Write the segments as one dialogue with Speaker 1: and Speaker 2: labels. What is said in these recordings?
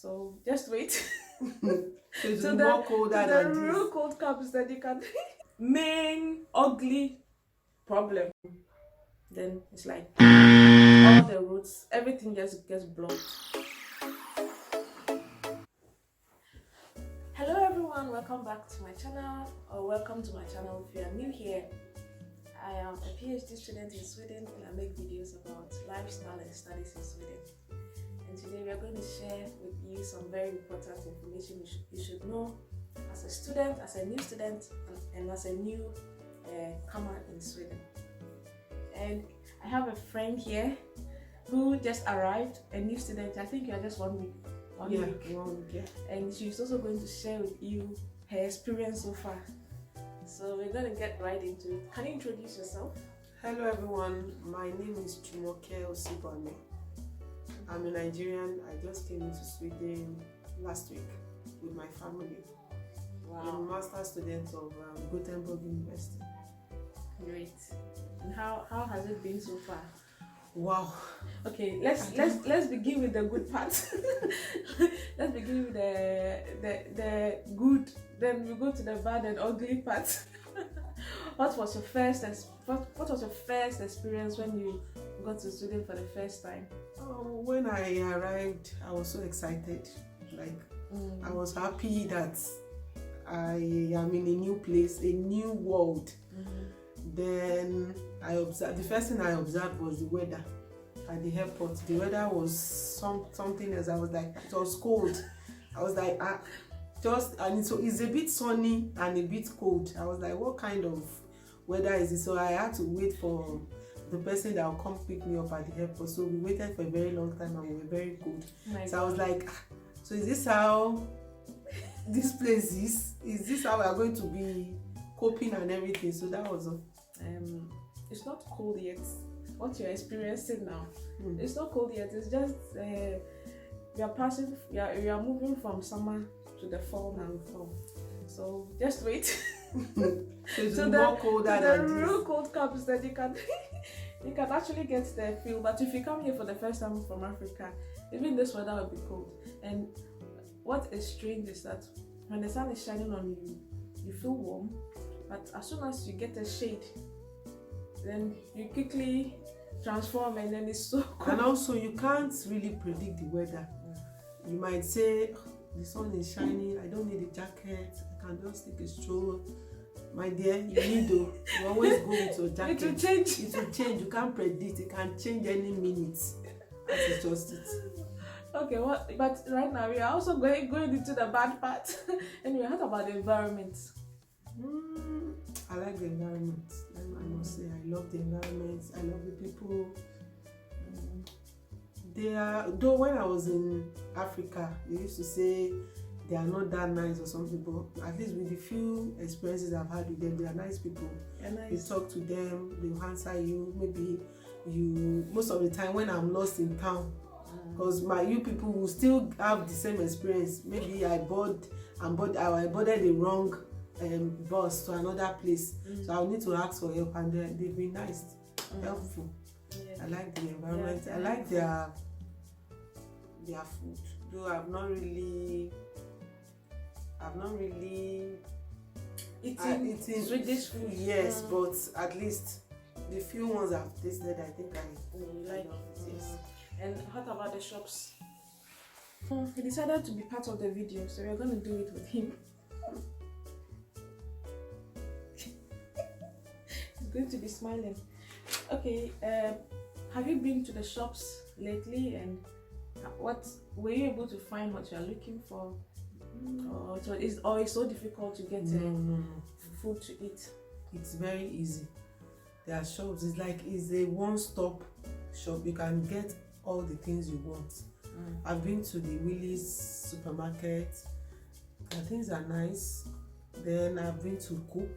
Speaker 1: So just wait.
Speaker 2: So it's
Speaker 1: So
Speaker 2: more colder
Speaker 1: the
Speaker 2: than
Speaker 1: real
Speaker 2: this.
Speaker 1: cold comes that you can. Main ugly problem. Then it's like all the roads, everything just gets blocked. Hello everyone, welcome back to my channel, or welcome to my channel if you are new here. I am a PhD student in Sweden and I make videos about lifestyle and studies in Sweden. And today we are going to share with you some very important information you should know as a student, as a new student, and as a new comer in Sweden. And I have a friend here who just arrived, a new student. I think you are just 1 week. One week, yeah. And she's also going to share with you her experience so far. So we're going to get right into it. Can you introduce yourself?
Speaker 2: Hello everyone, my name is Jumoke Osibone. I'm a Nigerian. I just came into Sweden last week with my family.
Speaker 1: Wow.
Speaker 2: I'm a master student of Gothenburg University.
Speaker 1: Great. And how has it been so far?
Speaker 2: Wow.
Speaker 1: Okay, let's begin with the good part. Let's begin with the good. Then we go to the bad and ugly part. What was your first experience when you got to Sweden for the first time?
Speaker 2: When I arrived, I was so excited. I was happy that I am in a new place, a new world. Then the first thing I observed was the weather at the airport. The weather was something else. I was like, it was cold. I was like, so it's a bit sunny and a bit cold. I was like, what kind of weather is it? So I had to wait for the person that will come pick me up at the airport. So we waited for a very long time and we were very cold. I was like, so is this how this place is? Is this how we are going to be coping and everything? So that was all.
Speaker 1: It's not cold yet. What you're experiencing now, it's not cold yet. It's just we are moving from summer to the fall now. So just wait.
Speaker 2: So more colder than
Speaker 1: the
Speaker 2: this.
Speaker 1: real cold comes that you can you can actually get the feel. But if you come here for the first time from Africa, even this weather will be cold. And what is strange is that when the sun is shining on you, you feel warm. But as soon as you get a shade, then you quickly transform and then it's so cold.
Speaker 2: And also you can't really predict the weather. You might say, the sun is shining, I don't need a jacket, I can just take a stroll. My dear, you always go with your jacket.
Speaker 1: It will change.
Speaker 2: It will change. You can't predict. It can change any minute. That is just it.
Speaker 1: Okay, but right now we are also going into the bad part. And we heard about the environment.
Speaker 2: I like the environment. I must say, I love the environment. I love the people. Though when I was in Africa, they used to say they are not that nice or something, but at least with the few experiences I've had with them, they are nice people.
Speaker 1: Nice.
Speaker 2: You talk to them, they will answer you. Maybe most of the time when I'm lost in town, because you people will still have the same experience. Maybe I boarded the wrong bus to another place, so I'll need to ask for help, and they've been nice, helpful. Yeah. I like the environment. I like their food. Though I've not really eaten
Speaker 1: Swedish food.
Speaker 2: Yes, but at least the few ones I've tasted, I think I
Speaker 1: like
Speaker 2: it. Yes.
Speaker 1: And what about the shops? He decided to be part of the video, so we're going to do it with him. He's going to be smiling. Okay, have you been to the shops lately, and what were you able to find what you're looking for? Or it's so difficult to get food to eat?
Speaker 2: It's very easy. There are shops. It's a one-stop shop. You can get all the things you want. I've been to the Willys supermarket. The things are nice. Then I've been to Coop.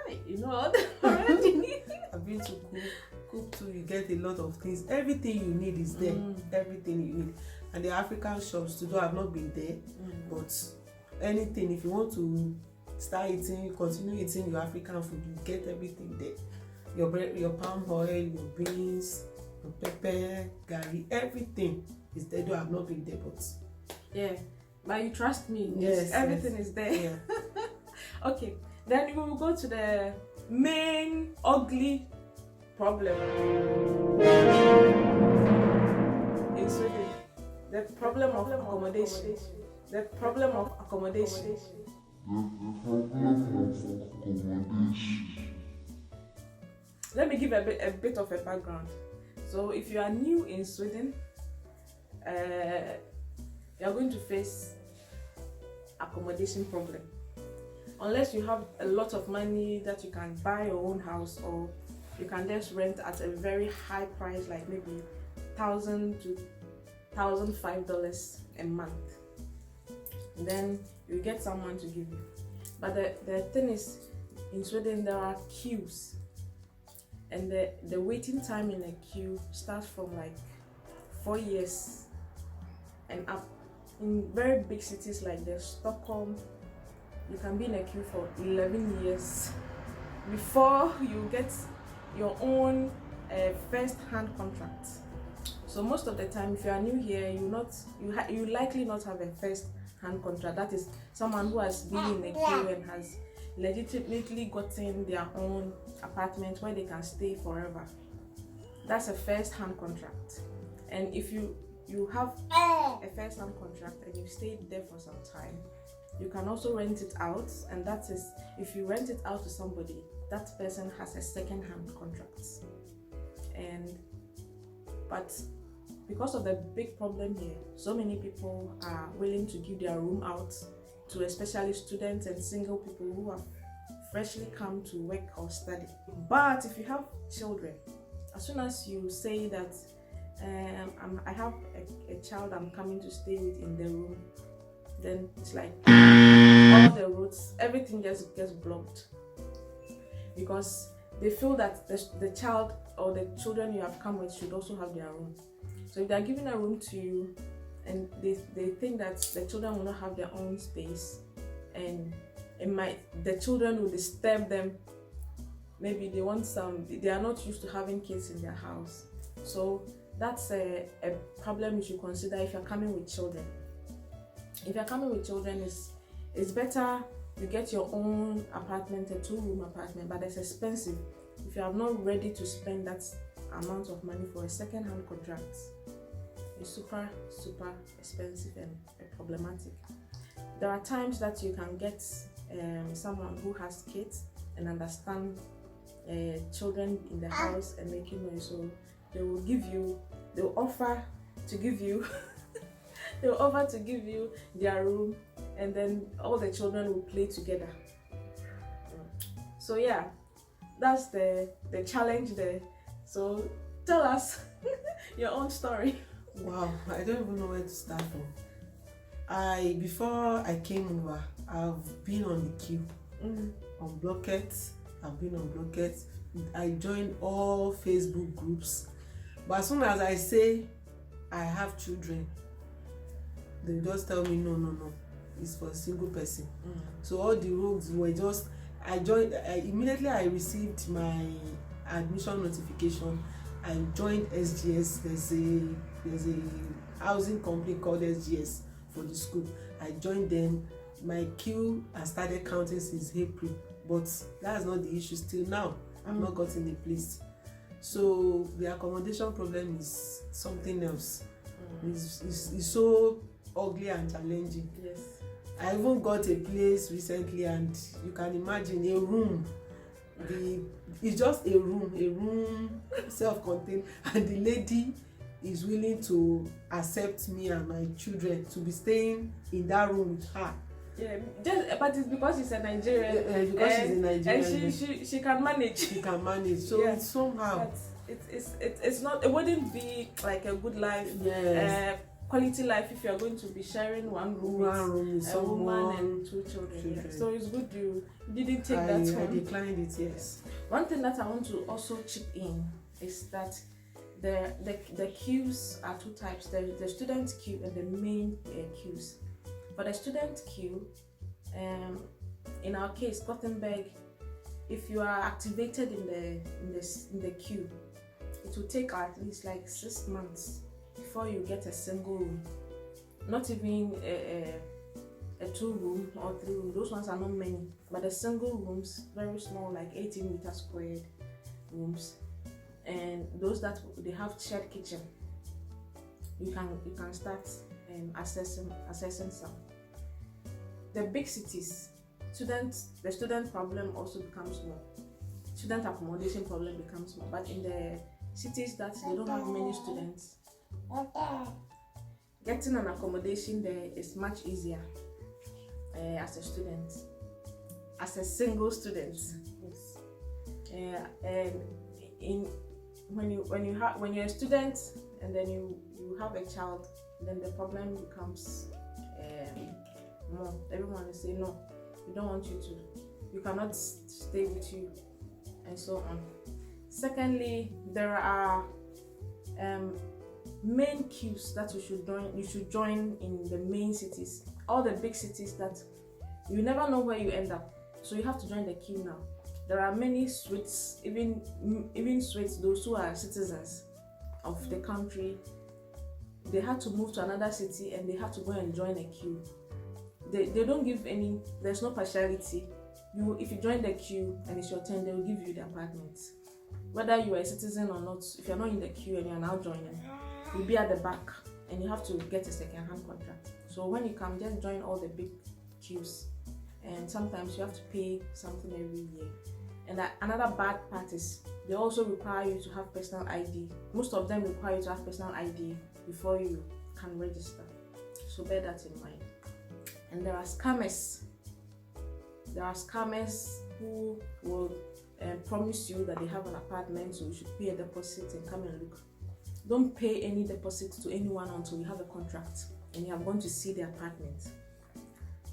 Speaker 1: Hey, you know what? Already.
Speaker 2: I've been to Coop too. You get a lot of things. Everything you need is there. Everything you need. And the African shops too, though I've not been there, but anything, if you want to start eating, continue eating your African food, you get everything there. Your bread, your palm oil, your beans, your pepper, garri, everything is there. Though I've not been there, but
Speaker 1: Yeah, but you trust me.
Speaker 2: Yes,
Speaker 1: everything is there.
Speaker 2: Yeah.
Speaker 1: Okay, then we will go to the main ugly problem in Sweden. The problem of accommodation. The problem of accommodation. Let me give a bit of a background. So if you are new in Sweden, you are going to face accommodation problem. Unless you have a lot of money that you can buy your own house, or you can just rent at a very high price, like maybe $1,000 to $1,005 a month. And then you get someone to give you. But the thing is, in Sweden there are queues, and the waiting time in a queue starts from like 4 years and up. In very big cities like the Stockholm, you can be in a queue for 11 years before you get your own first-hand contract. So most of the time, if you are new here, you likely not have a first-hand contract. That is someone who has been in a queue and has legitimately gotten their own apartment where they can stay forever. That's a first-hand contract. And if you have a first-hand contract and you've stayed there for some time, you can also rent it out, and that is, if you rent it out to somebody, that person has a second-hand contract. But because of the big problem here, so many people are willing to give their room out to especially students and single people who have freshly come to work or study. But if you have children, as soon as you say that I have a child I'm coming to stay with in the room, then it's like all the roads, everything just gets blocked, because they feel that the child or the children you have come with should also have their room. So if they're giving a room to you and they think that the children will not have their own space, and the children will disturb them, maybe they are not used to having kids in their house. So that's a problem you should consider if you're coming with children. If you're coming with children, it's better you get your own apartment, a 2-room apartment, but it's expensive. If you are not ready to spend that amount of money for a second-hand contract, it's super, super expensive and problematic. There are times that you can get someone who has kids and understand children in the house and making noise, so they'll offer to give you their room, and then all the children will play together. So yeah, that's the challenge there. So tell us your own story.
Speaker 2: Wow, I don't even know where to start from. Before I came over, I've been on the queue, on Blocket. I've been on Blocket. I joined all Facebook groups, but as soon as I say I have children, they just tell me no, it's for a single person. So all the rooms were just, immediately I received my admission notification. I joined SGS. There's a housing company called SGS for the school. I joined them. My queue has started counting since April, but that's not the issue still now. I've not gotten a place. So the accommodation problem is something else. It's so ugly and challenging.
Speaker 1: Yes.
Speaker 2: I even got a place recently, and you can imagine a room. It's just a room, self-contained, and the lady is willing to accept me and my children to be staying in that room with her.
Speaker 1: Yeah, but it's because she's a Nigerian.
Speaker 2: Because she's a Nigerian.
Speaker 1: And she can manage.
Speaker 2: She can manage. So yeah. It's somehow.
Speaker 1: It's not. It wouldn't be like a good life.
Speaker 2: Yes.
Speaker 1: Quality life if you are going to be sharing one room with a woman and 2 children. Yeah. So it's good you didn't take that one.
Speaker 2: I declined it. Yes.
Speaker 1: One thing that I want to also chip in is that the queues are 2 types. The student queue and the main queues. For the student queue, in our case, Gothenburg, if you are activated in the queue, it will take at least like 6 months before you get a single room. not even a 2-room or 3-room. Those ones are not many, but the single rooms, very small, like 18 meter squared rooms, and those that they have shared kitchen. You can start assessing some. The big cities, the student problem also becomes more. Student accommodation problem becomes more. But in the cities that they don't have many students, getting an accommodation there is much easier as a student, as a single student. Yes. And when you're a student and then you have a child, then the problem becomes more. Everyone will say no, we don't want you to, you cannot stay with you, and so on. Secondly, there are main queues that you should join in the main cities, all the big cities that you never know where you end up, so you have to join the queue now. There are many Swedes, even Swedes, those who are citizens of the country, they had to move to another city and they had to go and join a queue. They don't give any, there's no partiality. If you join the queue and it's your turn, they will give you the apartment. Whether you are a citizen or not, if you're not in the queue and you're now joining, you'll be at the back and you have to get a second-hand contract. So when you come, just join all the big queues, and sometimes you have to pay something every year. And another bad part is they also require you to have personal ID. Most of them require you to have personal ID before you can register. So bear that in mind. And there are scammers. There are scammers who will promise you that they have an apartment, so you should pay a deposit and come and look. Don't pay any deposit to anyone until you have a contract and you are going to see the apartment.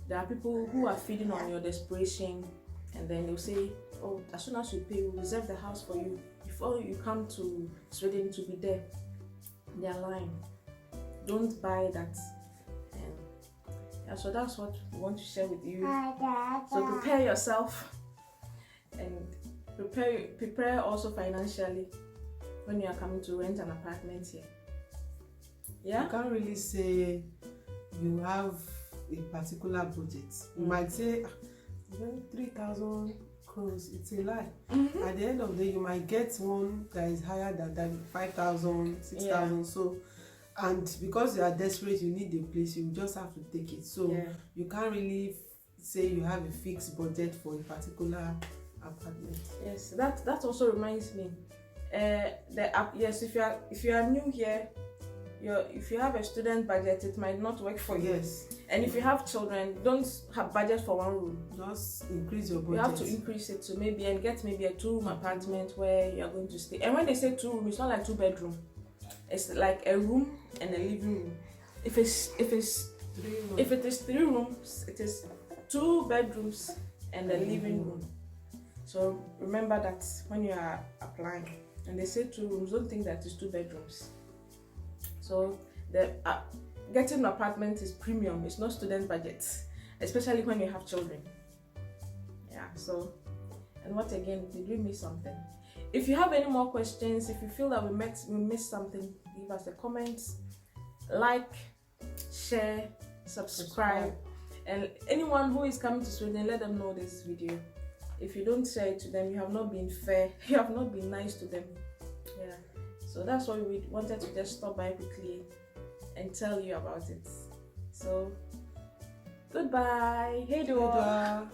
Speaker 1: There are people who are feeding on your desperation, and then they'll say, oh, as soon as you pay, we'll reserve the house for you. Before you come to Sweden to be there. They are lying. Don't buy that. So that's what we want to share with you. So prepare yourself and prepare also financially when you are coming to rent an apartment here. Yeah?
Speaker 2: You can't really say you have a particular budget. You might say 3,000 crores, it's a lie. At the end of the day, you might get one that is higher than that, 5,000, 6,000. So, and because you are desperate, you need the place, you just have to take it. So you can't really say you have a fixed budget for a particular apartment.
Speaker 1: Yes, that also reminds me. Yes, if you are new here, if you have a student budget, it might not work for you.
Speaker 2: Yes.
Speaker 1: And if you have children, don't have budget for one room.
Speaker 2: Just increase your budget.
Speaker 1: You have to increase it to maybe a 2-room apartment where you are going to stay. And when they say 2-room, it's not like 2-bedroom. It's like a room and a living room. If it is 3 rooms, it is 2 bedrooms and a living room. So remember that when you are applying and they say 2 rooms, don't think that it's 2 bedrooms. So the getting an apartment is premium. It's not student budget, especially when you have children. Yeah. So, and what again? Did we miss something? If you have any more questions, if you feel that we missed something, leave us a comment, like, share, subscribe, and anyone who is coming to Sweden, let them know this video. If you don't share it to them, you have not been fair, you have not been nice to them. Yeah. So that's why we wanted to just stop by quickly and tell you about it. So, goodbye. Hey, Dua.